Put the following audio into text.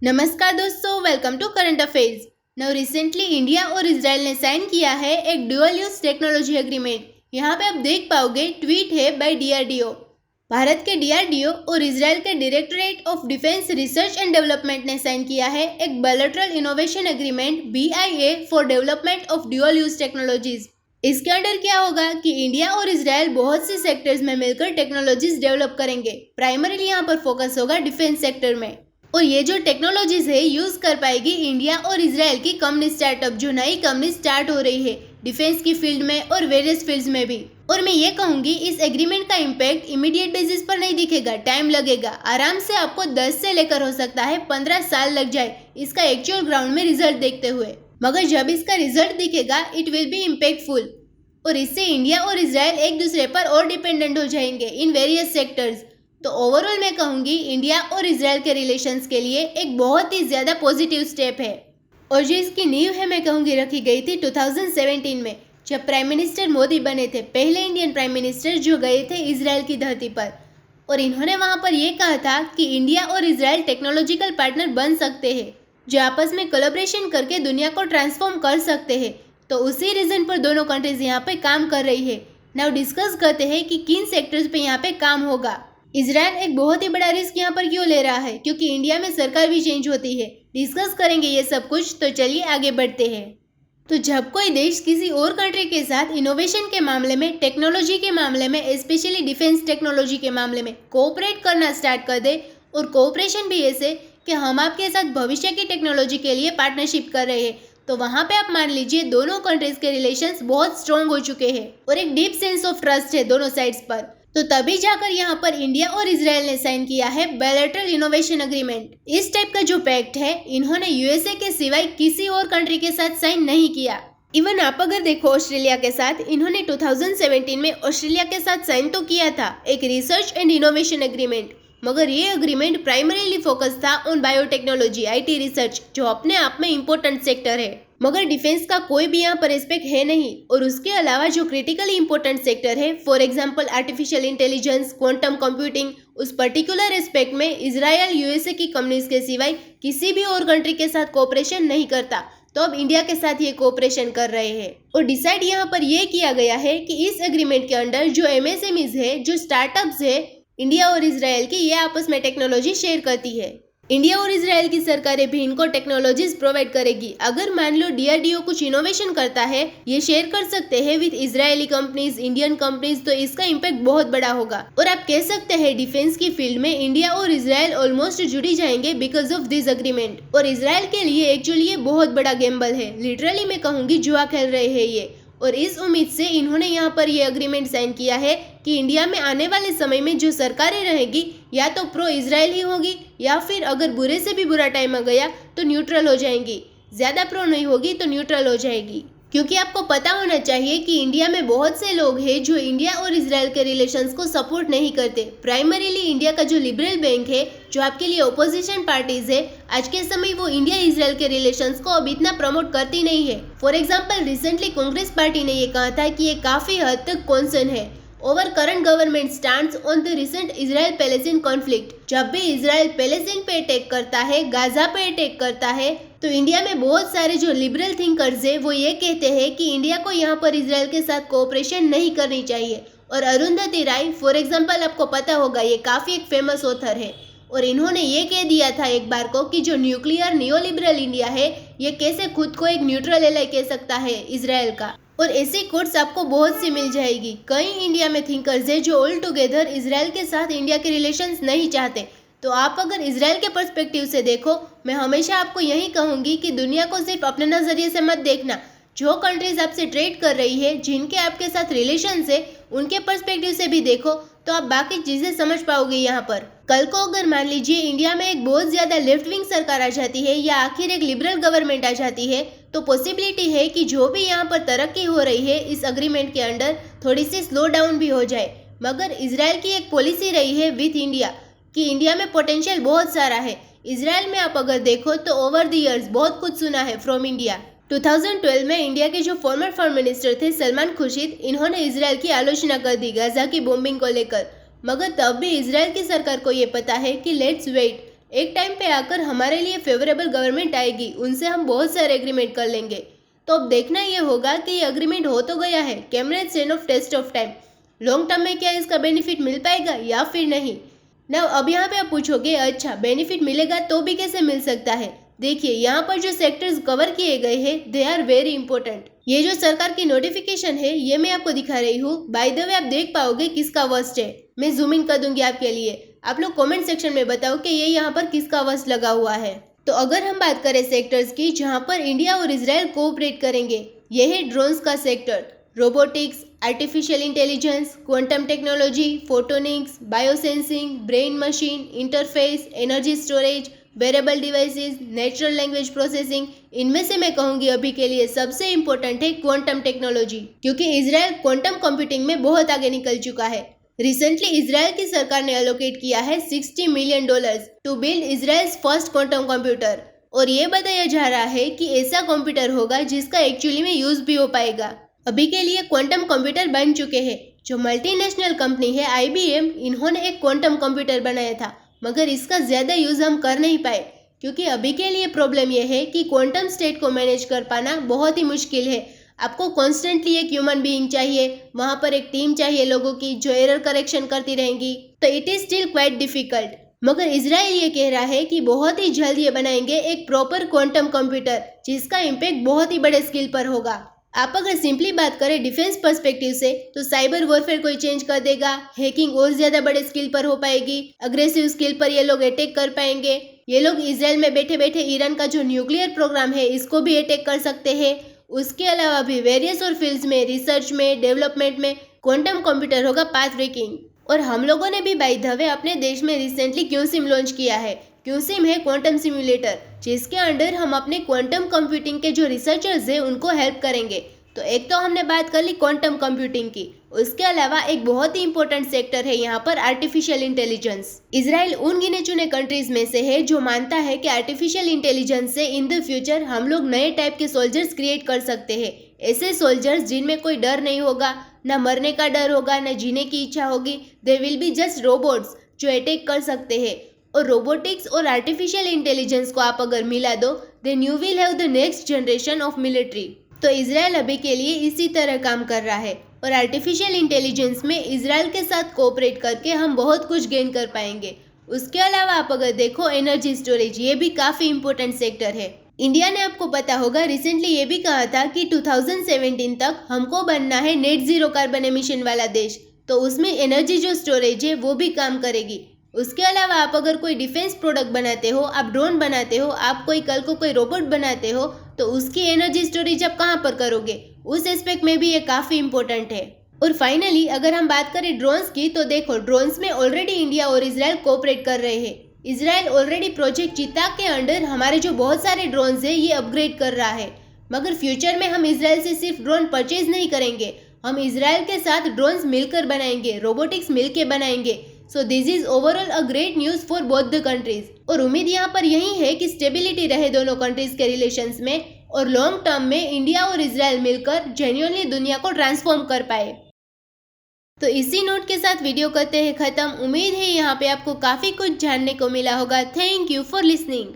नमस्कार दोस्तों, welcome to current affairs. Now recently India और इजराइल ने साइन किया है एक ड्यूअल यूज टेक्नोलॉजी एग्रीमेंट। यहाँ पे आप देख पाओगे, ट्वीट है बाय डीआरडीओ। भारत के डीआरडीओ और इजराइल के directorate of defence research and development ने साइन किया है एक bilateral innovation agreement BIA for development of dual use technologies. इसके अंडर क्या होगा कि इंडिया और इजराइल बहुत से सेक्टर्स में मिलकर टेक्नोलॉजीज डेवलप करेंगे। प्राइमरीली यहाँ पर फोकस होगा डिफेंस सेक्टर में, और ये जो टेक्नोलॉजीज है यूज कर पाएगी इंडिया और इजराइल की कंपनी स्टार्टअप, जो नई कंपनी स्टार्ट हो रही है डिफेंस की फील्ड में और वेरियस फील्ड्स में भी। और मैं ये कहूंगी, इस एग्रीमेंट का इम्पैक्ट इमीडिएट बेसिस पर नहीं दिखेगा, टाइम लगेगा। आराम से आपको 10 से लेकर हो सकता है 15 साल लग जाए इसका एक्चुअल ग्राउंड में रिजल्ट देखते हुए, मगर जब इसका रिजल्ट दिखेगा इट विल बी इम्पैक्टफुल। और इससे इंडिया और इजराइल एक दूसरे पर और डिपेंडेंट हो जाएंगे इन वेरियस सेक्टर्स। तो ओवरऑल मैं कहूंगी इंडिया और इजराइल के रिलेशंस के लिए एक बहुत ही ज़्यादा पॉजिटिव स्टेप है। और जो इसकी नींव है मैं कहूंगी रखी गई थी 2017 में, जब प्राइम मिनिस्टर मोदी बने थे, पहले इंडियन प्राइम मिनिस्टर जो गए थे इजराइल की धरती पर। और इन्होंने वहां पर यह कहा था कि इंडिया और इजराइल टेक्नोलॉजिकल पार्टनर बन सकते हैं, जो आपस में कोलैबोरेशन करके दुनिया को ट्रांसफॉर्म कर सकते हैं। तो उसी रीजन पर दोनों कंट्रीज यहाँ पे काम कर रही है। नाउ डिस्कस करते हैं कि किन सेक्टर्स पे यहाँ पे काम होगा। इजराइल एक बहुत ही बड़ा रिस्क यहाँ पर क्यों ले रहा है, क्योंकि इंडिया में सरकार भी चेंज होती है। डिस्कस करेंगे ये सब कुछ, तो चलिए आगे बढ़ते हैं। तो जब कोई देश किसी और कंट्री के साथ इनोवेशन के मामले में, टेक्नोलॉजी के मामले में, स्पेशली डिफेंस टेक्नोलॉजी के मामले में कोऑपरेट करना स्टार्ट कर दे, और कोऑपरेशन भी ऐसे कि हम आपके साथ भविष्य की टेक्नोलॉजी के लिए पार्टनरशिप कर रहे हैं, तो वहाँ पे आप मान लीजिए दोनों कंट्रीज के रिलेशंस बहुत स्ट्रॉन्ग हो चुके हैं और एक डीप सेंस ऑफ ट्रस्ट है दोनों साइड्स पर। तो तभी जाकर यहाँ पर इंडिया और इजराइल ने साइन किया है बायलैटरल इनोवेशन एग्रीमेंट। इस टाइप का जो पैक्ट है इन्होंने यूएसए के सिवाय किसी और कंट्री के साथ साइन नहीं किया। इवन आप अगर देखो ऑस्ट्रेलिया के साथ, इन्होंने 2017 में ऑस्ट्रेलिया के साथ साइन तो किया था एक रिसर्च एंड इनोवेशन एग्रीमेंट, मगर ये एग्रीमेंट प्राइमरीली फोकस था ऑन बायोटेक्नोलॉजी, IT रिसर्च, जो अपने आप में इम्पोर्टेंट सेक्टर है। मगर डिफेंस का कोई भी यहाँ पर एस्पेक्ट है नहीं। और उसके अलावा जो क्रिटिकली इंपॉर्टेंट सेक्टर है, for example artificial intelligence, quantum computing, उस पर्टिकुलर एस्पेक्ट में इजराइल यूएसए की कंपनीज के सिवाय किसी भी और कंट्री के साथ कोऑपरेशन नहीं करता। तो अब इंडिया के साथ ये कोऑपरेशन कर रहे हैं। और डिसाइड यहाँ पर यह किया गया है कि इस एग्रीमेंट के अंडर जो MSMEs है, जो स्टार्टअप्स है इंडिया और इजराइल की, ये आपस में टेक्नोलॉजी शेयर करती है। इंडिया और इजराइल की सरकारें भी इनको टेक्नोलॉजीज प्रोवाइड करेगी। अगर मान लो डीआरडीओ कुछ इनोवेशन करता है, ये शेयर कर सकते हैं with Israeli companies, Indian companies, तो इसका इम्पैक्ट बहुत बड़ा होगा। और आप कह सकते हैं डिफेंस की फील्ड में इंडिया और इजराइल ऑलमोस्ट जुड़ी जाएंगे बिकॉज ऑफ दिस एग्रीमेंट। और इजराइल के लिए एक्चुअली ये बहुत बड़ा गेम्बल है, लिटरली मैं कहूँगी जुआ खेल रहे हैं ये। और इस उम्मीद से इन्होंने यहाँ पर ये एग्रीमेंट साइन किया है कि इंडिया में आने वाले समय में जो सरकारें रहेगी या तो प्रो इजराइल ही होगी, या फिर अगर बुरे से भी बुरा टाइम आ गया तो न्यूट्रल हो जाएंगी। ज़्यादा प्रो नहीं होगी तो न्यूट्रल हो जाएगी। क्योंकि आपको पता होना चाहिए कि इंडिया में बहुत से लोग हैं जो इंडिया और इजराइल के रिलेशंस को सपोर्ट नहीं करते। प्राइमरीली इंडिया का जो लिबरल बैंक है, जो आपके लिए ओपोजिशन पार्टीज है, आज के समय वो इंडिया इजराइल के रिलेशंस को अब इतना प्रमोट करती नहीं है। For example recently Congress party ने ये कहा था कि ये काफ़ी हद तक कॉन्सर्न है over current government stands on the recent Israel Palestine conflict. जब भी इजराइल पैलेस्टीन पे अटैक करता है, गाजा पे अटैक करता है, तो इंडिया में बहुत सारे जो लिबरल थिंकर्स है वो ये कहते हैं कि इंडिया को यहाँ पर इजराइल के साथ कोऑपरेशन नहीं करनी चाहिए। और अरुंधति राय फॉर एग्जांपल, आपको पता होगा, ये काफ़ी एक फेमस ऑथर है, और इन्होंने ये कह दिया था एक बार को कि जो न्यूक्लियर नियोलिबरल इंडिया है, ये कैसे खुद को एक न्यूट्रल एलाई कह सकता है इजराइल का। और ऐसी कोट्स आपको बहुत सी मिल जाएगी। कई इंडिया में थिंकर्स है जो ऑल टुगेदर इजराइल के साथ इंडिया के रिलेशंस नहीं चाहते। तो आप अगर इजराइल के पर्सपेक्टिव से देखो, मैं हमेशा आपको यही कहूँगी कि दुनिया को सिर्फ अपने नज़रिए से मत देखना। जो कंट्रीज आपसे ट्रेड कर रही है, जिनके आपके साथ रिलेशंस है, उनके पर्सपेक्टिव से भी देखो, तो आप बाकी चीज़ें समझ पाओगे। यहाँ पर कल को अगर मान लीजिए इंडिया में एक बहुत ज़्यादा लेफ्ट विंग सरकार आ जाती है, या आखिर एक लिबरल गवर्नमेंट आ जाती है, तो पॉसिबिलिटी है कि जो भी यहाँ पर तरक्की हो रही है इस एग्रीमेंट के अंडर, थोड़ी सी स्लो डाउन भी हो जाए। मगर इजराइल की एक पॉलिसी रही है विथ इंडिया कि इंडिया में पोटेंशियल बहुत सारा है। इजराइल में आप अगर देखो तो ओवर द ईयर्स बहुत कुछ सुना है फ्रॉम इंडिया। 2012 में इंडिया के जो फॉर्मर फॉरेन मिनिस्टर थे सलमान खुर्शीद, इन्होंने इजराइल की आलोचना कर दी गाजा की बॉम्बिंग को लेकर। मगर तब भी इजराइल की सरकार को ये पता है कि लेट्स वेट, एक टाइम पे आकर हमारे लिए फेवरेबल गवर्नमेंट आएगी, उनसे हम बहुत सारे एग्रीमेंट कर लेंगे। तो अब देखना ये होगा कि ये एग्रीमेंट हो तो गया है, camera stand of test of time. Long term में क्या इसका बेनिफिट मिल पाएगा या फिर नहीं। ना अब यहाँ पे आप पूछोगे अच्छा बेनिफिट मिलेगा तो भी कैसे मिल सकता है। देखिए यहाँ पर जो सेक्टर्स कवर किए गए हैं दे आर वेरी इंपॉर्टेंट। ये जो सरकार की नोटिफिकेशन है ये मैं आपको दिखा रही हूँ। बाय द वे आप देख पाओगे किसका वर्स्ट है। मैं जूम इन कर दूंगी आपके लिए। आप लोग कमेंट सेक्शन में बताओ कि ये यहाँ पर किसका वर्स्ट लगा हुआ है। तो अगर हम बात करें सेक्टर्स की जहाँ पर इंडिया और इजराइल कोऑपरेट करेंगे, ये है ड्रोन्स का sector, robotics, artificial intelligence, quantum technology, photonics, biosensing, brain machine interface, energy storage, wearable devices, natural language processing. इनमें से मैं कहूंगी अभी के लिए सबसे इम्पोर्टेंट है क्वांटम टेक्नोलॉजी, क्योंकि इजराइल क्वांटम कंप्यूटिंग में बहुत आगे निकल चुका है। रिसेंटली इजराइल की सरकार ने एलोकेट किया है $60 million to build Israel's first quantum computer. और ये बताया जा रहा है कि ऐसा कंप्यूटर होगा जिसका एक्चुअली में यूज भी हो पाएगा। अभी के लिए क्वांटम कंप्यूटर बन चुके हैं। जो मल्टीनेशनल कंपनी है IBM, इन्होंने एक क्वांटम कंप्यूटर बनाया था, मगर इसका ज्यादा यूज हम कर नहीं पाए, क्योंकि अभी के लिए प्रॉब्लम यह है कि क्वांटम स्टेट को मैनेज कर पाना बहुत ही मुश्किल है। आपको कॉन्स्टेंटली एक ह्यूमन बीइंग चाहिए, वहां पर एक टीम चाहिए लोगों की जो एरर करेक्शन करती रहेंगी, तो it is still quite difficult. मगर इजराइल ये कह रहा है कि बहुत ही जल्द ये बनाएंगे एक प्रॉपर क्वांटम कंप्यूटर जिसका इम्पैक्ट बहुत ही बड़े स्केल पर होगा। आप अगर सिंपली बात करें डिफेंस पर्सपेक्टिव से तो साइबर वॉरफेयर को चेंज कर देगा, हैकिंग और ज्यादा बड़े स्केल पर हो पाएगी, अग्रेसिव स्केल पर ये लोग अटैक कर पाएंगे। ये लोग इजराइल में बैठे बैठे ईरान का जो न्यूक्लियर प्रोग्राम है इसको भी अटैक कर सकते हैं। उसके अलावा भी वेरियस और फील्ड्स में, रिसर्च में, डेवलपमेंट में क्वांटम कंप्यूटर होगा पाथ ब्रेकिंग। और हम लोगों ने भी बाय द वे अपने देश में रिसेंटली क्यूसिम लॉन्च किया है। क्यूसिम है क्वांटम सिम्युलेटर, जिसके अंडर हम अपने क्वांटम कंप्यूटिंग के जो रिसर्चर्स हैं उनको हेल्प करेंगे। तो एक तो हमने बात कर ली क्वांटम कंप्यूटिंग की, उसके अलावा एक बहुत ही इंपॉर्टेंट सेक्टर है यहाँ पर आर्टिफिशियल इंटेलिजेंस। इजराइल उन गिने चुने कंट्रीज में से है जो मानता है कि आर्टिफिशियल इंटेलिजेंस से इन द फ्यूचर हम लोग नए टाइप के सोल्जर्स क्रिएट कर सकते हैं। ऐसे सोल्जर्स जिनमें कोई डर नहीं होगा, ना मरने का डर होगा, ना जीने की इच्छा होगी। They will be just robots जो अटैक कर सकते हैं। और रोबोटिक्स और आर्टिफिशियल इंटेलिजेंस को आप अगर मिला दो then you will have the next generation of military. तो इजराइल अभी के लिए इसी तरह काम कर रहा है और आर्टिफिशियल इंटेलिजेंस में इजराइल के साथ कोऑपरेट करके हम बहुत कुछ गेन कर पाएंगे। उसके अलावा आप अगर देखो एनर्जी स्टोरेज, ये भी काफ़ी इंपॉर्टेंट सेक्टर है। इंडिया ने आपको पता होगा रिसेंटली ये भी कहा था कि 2017 तक हमको बनना है नेट जीरो कार्बन एमिशन वाला देश, तो उसमें एनर्जी जो स्टोरेज है वो भी काम करेगी। उसके अलावा आप अगर कोई डिफेंस प्रोडक्ट बनाते हो, आप ड्रोन बनाते हो, आप कोई कल को कोई रोबोट बनाते हो, तो उसकी एनर्जी स्टोरेज आप कहाँ पर करोगे, उस एस्पेक्ट में भी ये काफ़ी इंपॉर्टेंट है। और फाइनली अगर हम बात करें ड्रोन्स की, तो देखो ड्रोन्स में ऑलरेडी इंडिया और इजराइल कोऑपरेट कर रहे हैं। इजराइल ऑलरेडी प्रोजेक्ट चिता के अंडर हमारे जो बहुत सारे ड्रोन्स है ये अपग्रेड कर रहा है। मगर फ्यूचर में हम इजराइल से सिर्फ ड्रोन परचेज नहीं करेंगे, हम इजराइल के साथ ड्रोन्स मिलकर बनाएंगे, रोबोटिक्स मिलकर बनाएंगे। So this is overall a great news for both the countries. और उम्मीद यहाँ पर यही है कि स्टेबिलिटी रहे दोनों कंट्रीज के रिलेशंस में और लॉन्ग टर्म में इंडिया और इजराइल मिलकर जेन्युइनली दुनिया को ट्रांसफॉर्म कर पाए। तो इसी नोट के साथ वीडियो करते हैं खत्म। उम्मीद है यहाँ पे आपको काफ़ी कुछ जानने को मिला होगा। Thank you for listening.